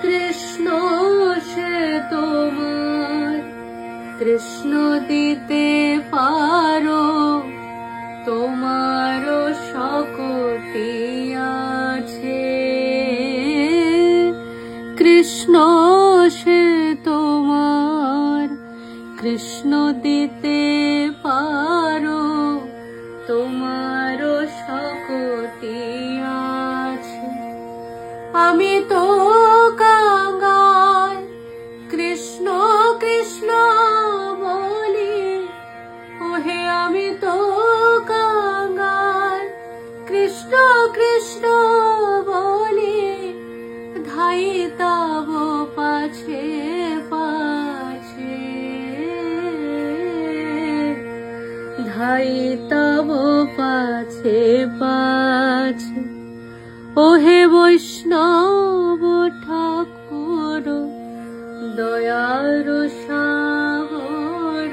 কৃষ্ণ সে তোমার, কৃষ্ণ দিতে পারো, তোমারও শক্তি আছে। কৃষ্ণ সে তোমার, কৃষ্ণ দিতে পারো, তোমারও শক্তি আছে। আমি তো কাঙ্গাল, কৃষ্ণ কৃষ্ণ বলি, ওহে আমি তো কাঙ্গাল, কৃষ্ণ কৃষ্ণ বলি, ধাই তব পাছে পাছে, ধাই তব পাছে পাছে। ওহে বৈষ্ণব ঠাকুর, দয়ার সাগর,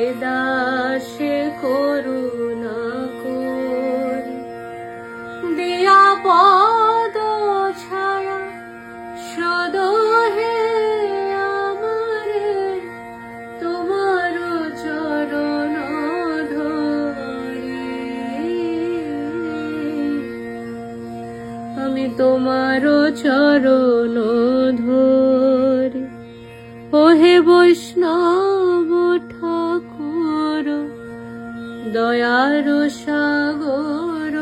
এ দাসে করুণা করি, দিয়া পদ ছায়া সদ হে আমারে, তোমার চরণ ধরি। আমি তোমার চরণ ধরি। ওহে বৈষ্ণব ঠাকুর, দয়ার সাগর,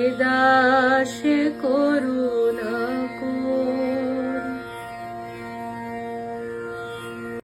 এ দাসে করুণা